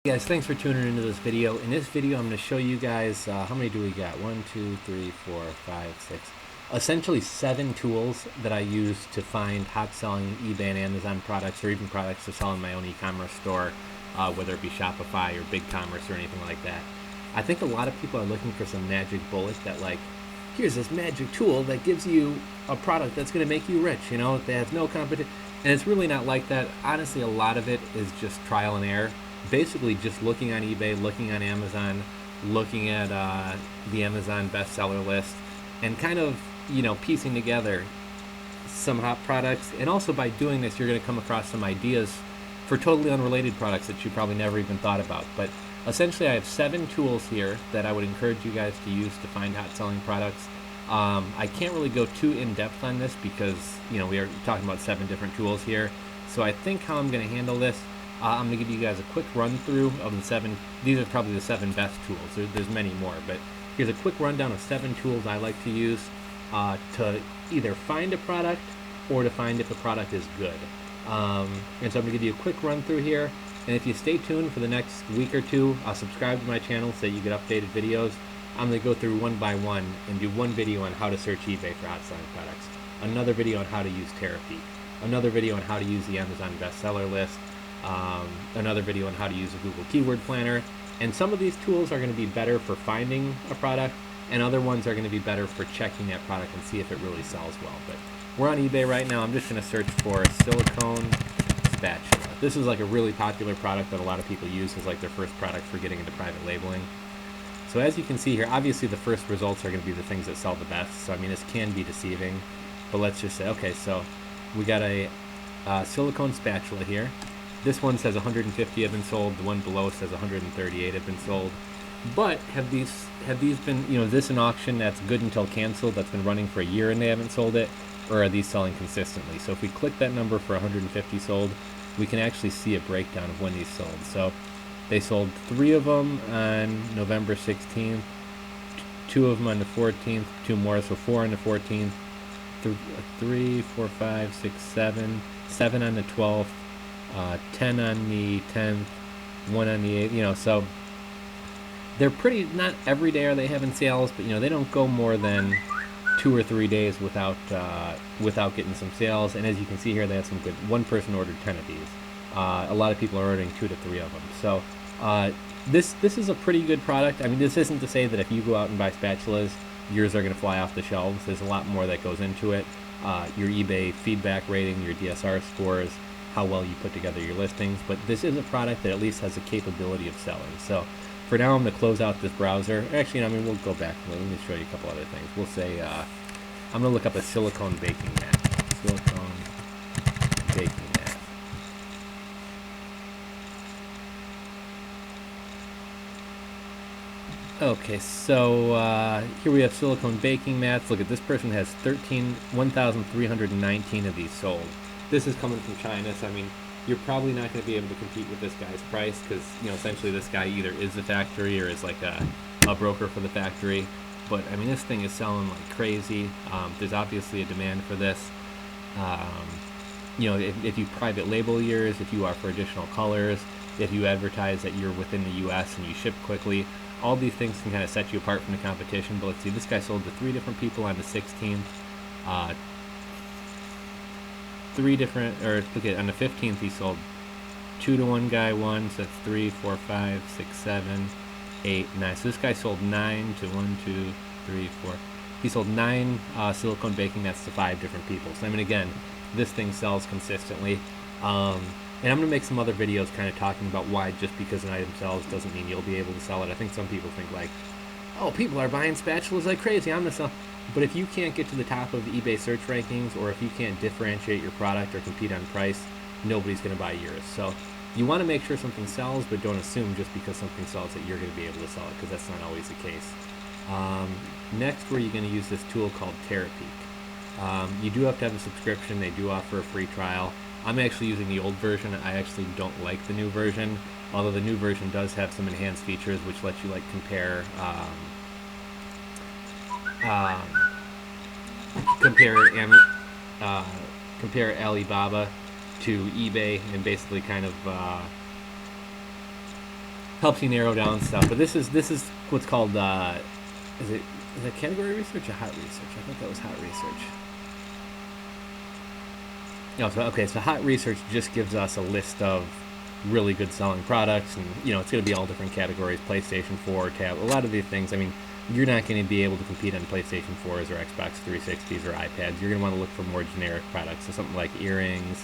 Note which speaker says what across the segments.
Speaker 1: Guys, thanks for tuning into this video. In this video, I'm going to show you guys how many do we got? 1, 2, 3, 4, 5, 6. Essentially 7 tools that I use to find hot-selling eBay and Amazon products, or even products to sell in my own e-commerce store, whether it be Shopify or BigCommerce or anything like that. I think a lot of people are looking for some magic bullet that, like, here's this magic tool that gives you a product that's going to make you rich, you know, that has no competition. And it's really not like that. Honestly, a lot of it is just trial and error. Basically just looking on eBay, looking on Amazon, looking at the Amazon bestseller list, and kind of, you know, piecing together some hot products. And also by doing this, you're going to come across some ideas for totally unrelated products that you probably never even thought about. But essentially, I have 7 tools here that I would encourage you guys to use to find hot selling products. I can't really go too in-depth on this because, you know, we are talking about 7 different tools here. So I think how I'm going to handle this, I'm going to give you guys a quick run through of the 7. These are probably the 7 best tools. There's many more, but here's a quick rundown of 7 tools I like to use to either find a product or to find if a product is good. And so I'm going to give you a quick run through here. And if you stay tuned for the next week or two, subscribe to my channel so that you get updated videos. I'm going to go through one by one and do one video on how to search eBay for hot selling products, another video on how to use Terapeak, another video on how to use the Amazon bestseller list, another video on how to use a Google keyword planner. And some of these tools are going to be better for finding a product, and other ones are going to be better for checking that product and see if it really sells well. But we're on eBay right now. I'm just going to search for silicone spatula. This is like a really popular product that a lot of people use as like their first product for getting into private labeling. So as you can see here, obviously the first results are going to be the things that sell the best. So I mean, this can be deceiving, but let's just say, okay, so we got a silicone spatula here. This one says 150 have been sold. The one below says 138 have been sold. But have these been, you know, is this an auction that's good until canceled, that's been running for a year and they haven't sold it? Or are these selling consistently? So if we click that number for 150 sold, we can actually see a breakdown of when these sold. So they sold 3 of them on November 16th, 2 of them on the 14th, 2 more, so 4 on the 14th, 3, 4, 5, 6, 7, 7 on the 12th, 10 on the 10th, 1 on the 8th, you know, so they're pretty, not every day are they having sales, but, you know, they don't go more than 2 or 3 days without getting some sales. And as you can see here, they had some good. One person ordered 10 of these. A lot of people are ordering 2 to 3 of them. So this is a pretty good product. I mean, this isn't to say that if you go out and buy spatulas, yours are going to fly off the shelves. There's a lot more that goes into it. Your eBay feedback rating, your DSR scores, how well you put together your listings. But this is a product that at least has the capability of selling. So for now, I'm going to close out this browser. Actually, I mean, we'll go back. Let me show you a couple other things. We'll say, I'm going to look up a silicone baking mat. Silicone baking mat. Okay, so here we have silicone baking mats. Look at this person has 1,319 of these sold. This is coming from China, so I mean, you're probably not going to be able to compete with this guy's price because, you know, essentially this guy either is the factory or is like a broker for the factory. But I mean, this thing is selling like crazy. There's obviously a demand for this. You know, if you private label yours, if you offer additional colors, if you advertise that you're within the U.S. and you ship quickly, all these things can kind of set you apart from the competition. But let's see, this guy sold to 3 different people on the 16th. 3 different, or look at, on the 15th he sold 2 to one guy, 1, so that's 3, 4, 5, 6, 7, 8, 9. So this guy sold 9 to 1, 2, 3, 4. He sold 9 silicone baking mats to 5 different people. So I mean, again, this thing sells consistently. And I'm going to make some other videos kind of talking about why just because an item sells doesn't mean you'll be able to sell it. I think some people think like, oh, people are buying spatulas like crazy, I'm going to sell. But if you can't get to the top of the eBay search rankings, or if you can't differentiate your product or compete on price, nobody's going to buy yours. So you want to make sure something sells, but don't assume just because something sells that you're going to be able to sell it, because that's not always the case. Next, where you're going to use this tool called Terapeak. You do have to have a subscription. They do offer a free trial. I'm actually using the old version. I actually don't like the new version, although the new version does have some enhanced features which let you like compare compare Alibaba to eBay and basically kind of helps you narrow down stuff. But this is what's called is it category research or hot research? I think that was hot research. No, so okay, so hot research just gives us a list of really good selling products, and it's going to be all different categories: PlayStation 4, tab, a lot of these things. I mean, you're not going to be able to compete on PlayStation 4s or Xbox 360s or iPads. You're going to want to look for more generic products, so something like earrings,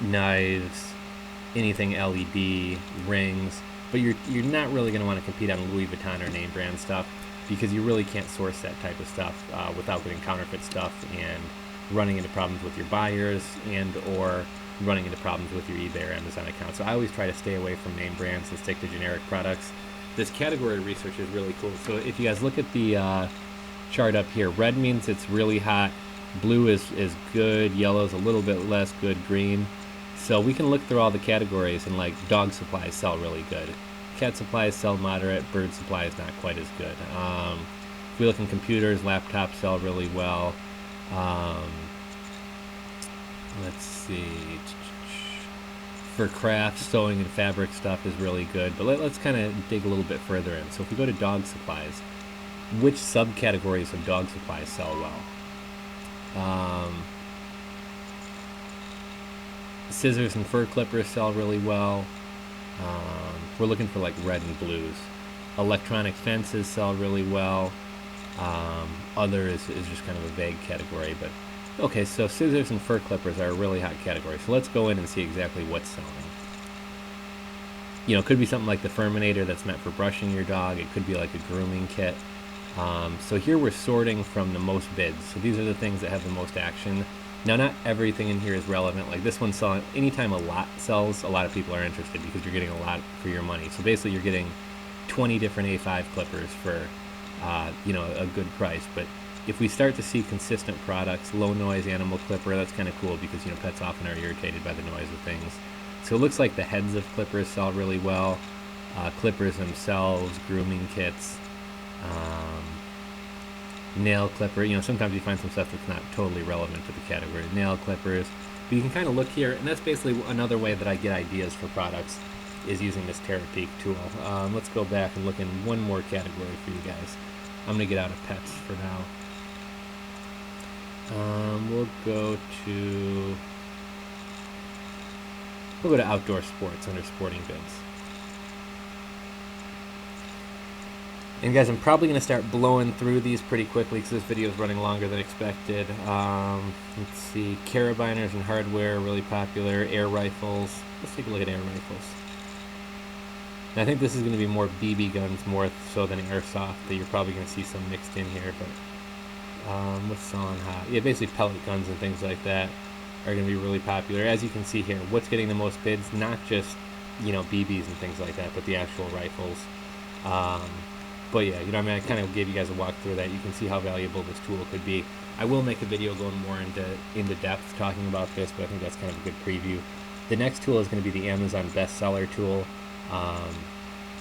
Speaker 1: knives, anything LED, rings. But you're not really going to want to compete on Louis Vuitton or name brand stuff, because you really can't source that type of stuff without getting counterfeit stuff and running into problems with your buyers and or running into problems with your eBay or Amazon account. So I always try to stay away from name brands and stick to generic products. This category research is really cool. So if you guys look at the chart up here, red means it's really hot, blue is good, yellow is a little bit less good, green. So we can look through all the categories, and like dog supplies sell really good, cat supplies sell moderate, bird supplies not quite as good. If we look in computers, laptops sell really well. Let's see. For crafts, sewing and fabric stuff is really good. But let's kind of dig a little bit further in. So if we go to dog supplies, which subcategories of dog supplies sell well? Scissors and fur clippers sell really well. We're looking for like red and blues. Electronic fences sell really well. Other is just kind of a vague category, but okay, so scissors and fur clippers are a really hot category. So let's go in and see exactly what's selling. It could be something like the Furminator that's meant for brushing your dog. It could be like a grooming kit. So here we're sorting from the most bids. So these are the things that have the most action. Now, not everything in here is relevant. Like this one's selling. Anytime a lot sells, a lot of people are interested because you're getting a lot for your money. So basically, you're getting 20 different A5 clippers for a good price. But if we start to see consistent products, low noise animal clipper, that's kind of cool because pets often are irritated by the noise of things. So it looks like the heads of clippers sell really well. Clippers themselves, grooming kits, nail clipper. Sometimes you find some stuff that's not totally relevant to the category. Nail clippers. But you can kind of look here, and that's basically another way that I get ideas for products is using this Terapeak tool. Let's go back and look in one more category for you guys. I'm going to get out of pets for now. We'll go to outdoor sports under sporting goods. And guys, I'm probably going to start blowing through these pretty quickly because this video is running longer than expected. Let's see, carabiners and hardware, really popular. Air rifles. Let's take a look at air rifles. And I think this is going to be more BB guns more so than airsoft, that you're probably going to see some mixed in here. But what's selling hot? Yeah, basically pellet guns and things like that are going to be really popular. As you can see here, what's getting the most bids? Not just BBs and things like that, but the actual rifles. But yeah, I kind of gave you guys a walk through that. You can see how valuable this tool could be. I will make a video going more into depth talking about this, but I think that's kind of a good preview. The next tool is going to be the Amazon bestseller tool.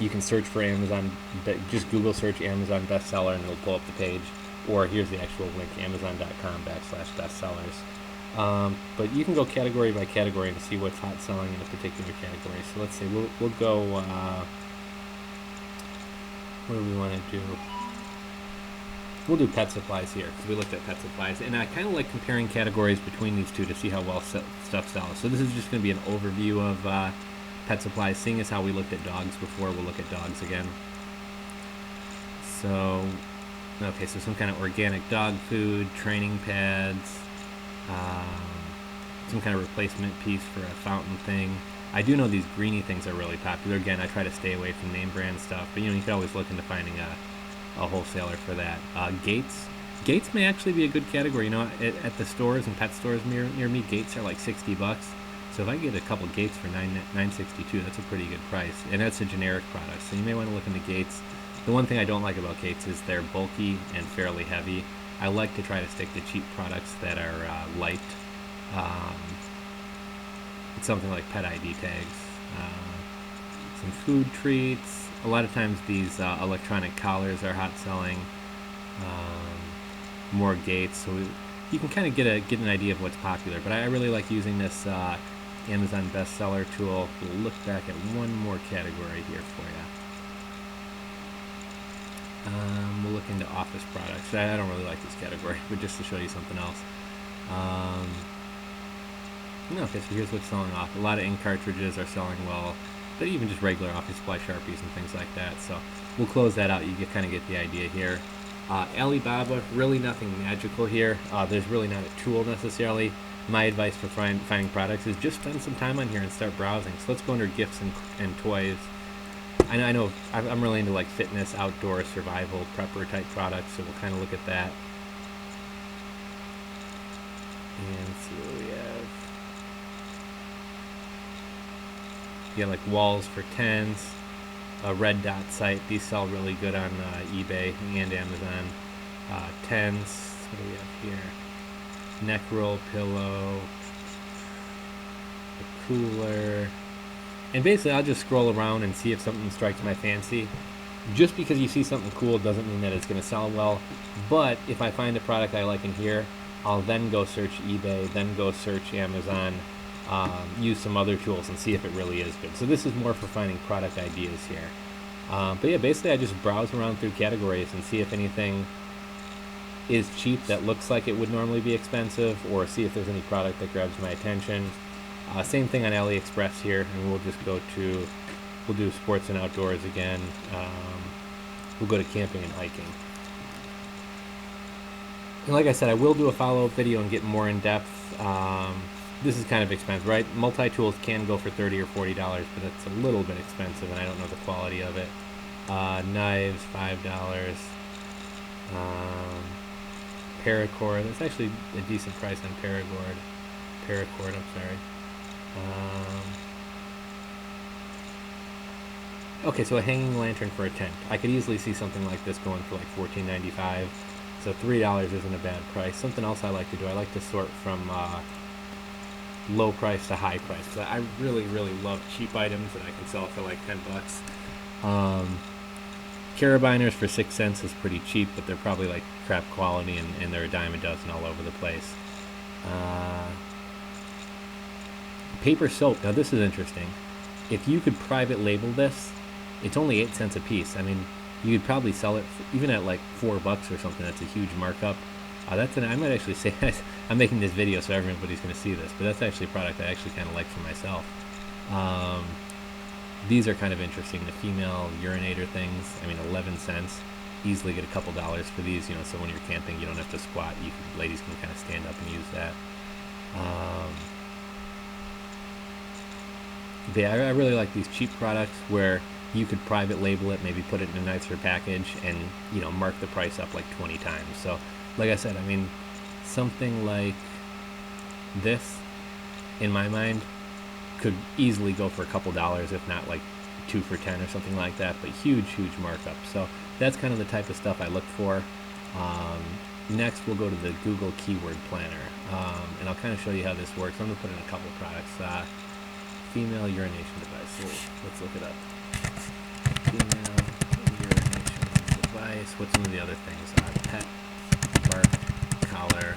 Speaker 1: You can search for Amazon, just Google search Amazon bestseller and it'll pull up the page. Or here's the actual link, amazon.com/bestsellers. But you can go category by category and see what's hot selling in a particular category. So let's say we'll go. What do we want to do? We'll do pet supplies here because we looked at pet supplies, and I kind of like comparing categories between these two to see how well stuff sells. So this is just going to be an overview of pet supplies, seeing as how we looked at dogs before. We'll look at dogs again. So, okay, so some kind of organic dog food, training pads, some kind of replacement piece for a fountain thing. I do know these greenie things are really popular. Again, I try to stay away from name brand stuff, but you can always look into finding a wholesaler for that. Gates may actually be a good category. At the stores and pet stores near me, gates are like $60. So if I get a couple gates for $9.62, that's a pretty good price, and that's a generic product. So you may want to look into gates. The one thing I don't like about gates is they're bulky and fairly heavy. I like to try to stick to cheap products that are light. It's something like pet ID tags, some food treats. A lot of times these electronic collars are hot selling. More gates, so you can kind of get an idea of what's popular. But I really like using this Amazon bestseller tool. We'll look back at one more category here for you. We'll look into office products. I don't really like this category, but just to show you something else. Okay, so here's what's selling off. A lot of ink cartridges are selling well, but even just regular office supply Sharpies and things like that. So we'll close that out. You kind of get the idea here. Alibaba, really nothing magical here. There's really not a tool necessarily. My advice for finding products is just spend some time on here and start browsing. So let's go under gifts and toys. I know I'm really into like fitness, outdoor, survival, prepper type products, so we'll kind of look at that. And see what we have. Yeah, like walls for tents, a red dot site. These sell really good on eBay and Amazon. Tents, what do we have here? Neck roll pillow, a cooler. And basically I'll just scroll around and see if something strikes my fancy. Just because you see something cool doesn't mean that it's going to sell well. But if I find a product I like in here, I'll then go search eBay, then go search Amazon, use some other tools and see if it really is good. So this is more for finding product ideas here. But yeah, basically I just browse around through categories and see if anything is cheap that looks like it would normally be expensive, or see if there's any product that grabs my attention. Same thing on Aliexpress here, and we'll do sports and outdoors again. We'll go to camping and hiking. And like I said, I will do a follow-up video and get more in depth. This is kind of expensive, right? Multi-tools can go for $30 or $40, but it's a little bit expensive, and I don't know the quality of it. Knives, $5. Paracord, that's actually a decent price on paracord, I'm sorry. Okay, so a hanging lantern for a tent. I could easily see something like this going for like $14.95. So $3 isn't a bad price. Something else I like to do, I like to sort from low price to high price, because I really, really love cheap items that I can sell for like 10 bucks. Carabiners for 6 cents is pretty cheap, but they're probably like crap quality, and they're a dime a dozen all over the place. Paper soap. Now this is interesting. If you could private label this, it's only 8 cents a piece. I mean, you could probably sell it even at like $4 or something. That's a huge markup. I might actually say, I'm making this video so everybody's going to see this, but that's actually a product I actually kind of like for myself. These are kind of interesting. The female urinator things. I mean, 11 cents. Easily get a couple dollars for these. So when you're camping, you don't have to squat. Ladies can kind of stand up and use that. But yeah, I really like these cheap products where you could private label it, maybe put it in a nicer package, and mark the price up like 20 times. So like I said, I mean, something like this, in my mind, could easily go for a couple dollars, if not like 2 for 10 or something like that, but huge markup. So that's kind of the type of stuff I look for. Next, we'll go to the Google Keyword Planner, and I'll kind of show you how this works. I'm going to put in a couple products. Female urination device. Let's look it up. Female urination device. What's some of the other things? Pet, bark, collar.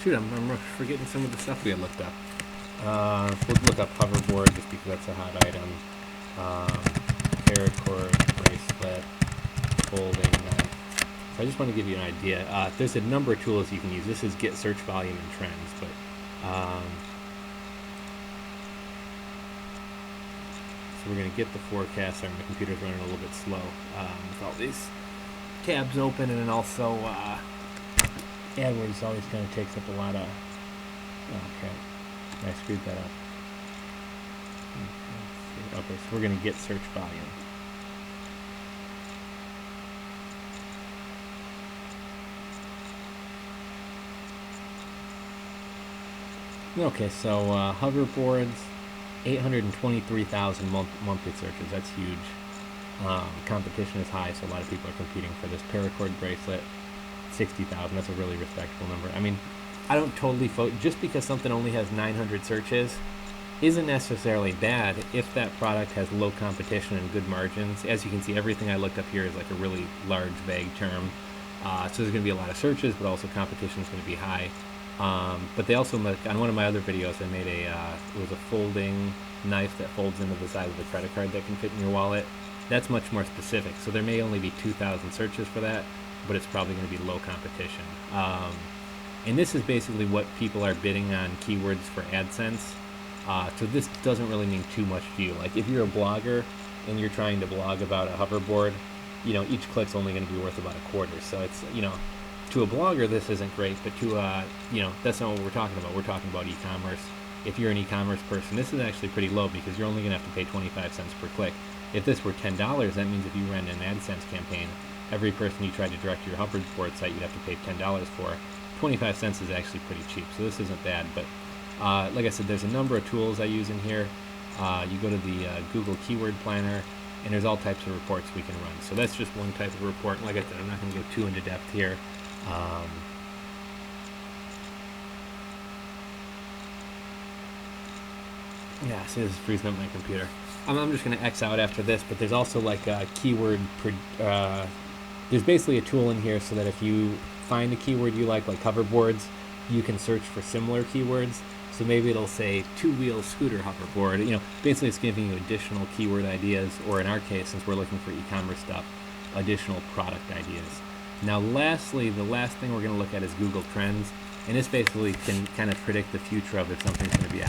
Speaker 1: Shoot, I'm forgetting some of the stuff we had looked up. We'll look up hoverboard just because that's a hot item. Paracord, bracelet, folding knife. So I just want to give you an idea. There's a number of tools you can use. This is get search volume and trends, but so we're going to get the forecast. Sorry, my computer's running a little bit slow with all these tabs open, and then also AdWords always kind of takes up a lot of. Oh crap! I screwed that up. Okay, so we're going to get search volume. Okay, so hoverboards, 823,000 monthly searches. That's huge. Competition is high, so a lot of people are competing for this. Paracord bracelet, 60,000. That's a really respectable number. I mean, I don't totally just because something only has 900 searches isn't necessarily bad if that product has low competition and good margins. As you can see, everything I looked up here is like a really large, vague term. So there's going to be a lot of searches, but also competition is going to be high. But they also, on one of my other videos, I made it was a folding knife that folds into the side of the credit card that can fit in your wallet. That's much more specific. So there may only be 2,000 searches for that, but it's probably going to be low competition. And this is basically what people are bidding on keywords for AdSense. So this doesn't really mean too much to you. Like if you're a blogger and you're trying to blog about a hoverboard, each click's only going to be worth about a quarter. So it's, to a blogger, this isn't great, but to, that's not what we're talking about. We're talking about e-commerce. If you're an e-commerce person, this is actually pretty low because you're only going to have to pay 25 cents per click. If this were $10, that means if you ran an AdSense campaign, every person you tried to direct to your hoverboard site, you'd have to pay $10 for. 25 cents is actually pretty cheap, so this isn't bad. But like I said, there's a number of tools I use in here. You go to the Google Keyword Planner, and there's all types of reports we can run. So that's just one type of report. Like I said, I'm not going to go too into depth here. Yeah, see, this is freezing up my computer. I'm just going to X out after this, but there's also like a keyword, there's basically a tool in here so that if you find a keyword you like hoverboards, you can search for similar keywords. So maybe it'll say two-wheel scooter hoverboard. Basically it's giving you additional keyword ideas, or in our case, since we're looking for e-commerce stuff, additional product ideas. Now lastly, the last thing we're going to look at is Google Trends, and this basically can kind of predict the future of if something's going to be a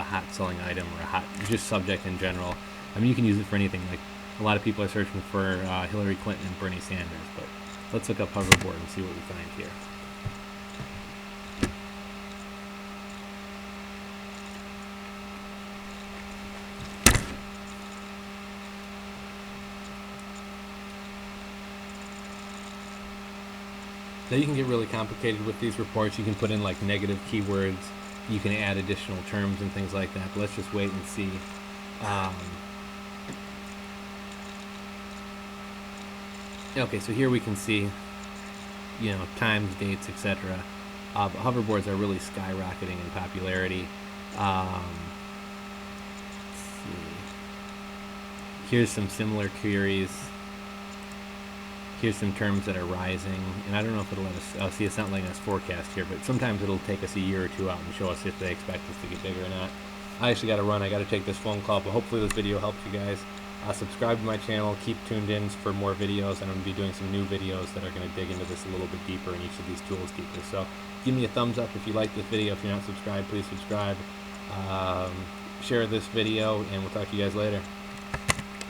Speaker 1: hot selling item or a hot just subject in general. I mean, you can use it for anything. Like a lot of people are searching for Hillary Clinton and Bernie Sanders, but let's look up hoverboard and see what we find here. Now you can get really complicated with these reports. You can put in like negative keywords. You can add additional terms and things like that. But let's just wait and see. Okay, so here we can see, times, dates, etc. But hoverboards are really skyrocketing in popularity. Let's see. Here's some similar queries. Here's some terms that are rising, and I don't know if it'll let us, see, it's not letting us forecast here, but sometimes it'll take us a year or two out and show us if they expect us to get bigger or not. I actually got to run. I got to take this phone call, but hopefully this video helped you guys. Subscribe to my channel. Keep tuned in for more videos, and I'm going to be doing some new videos that are going to dig into this a little bit deeper and each of these tools deeper. So give me a thumbs up if you like this video. If you're not subscribed, please subscribe. Share this video, and we'll talk to you guys later.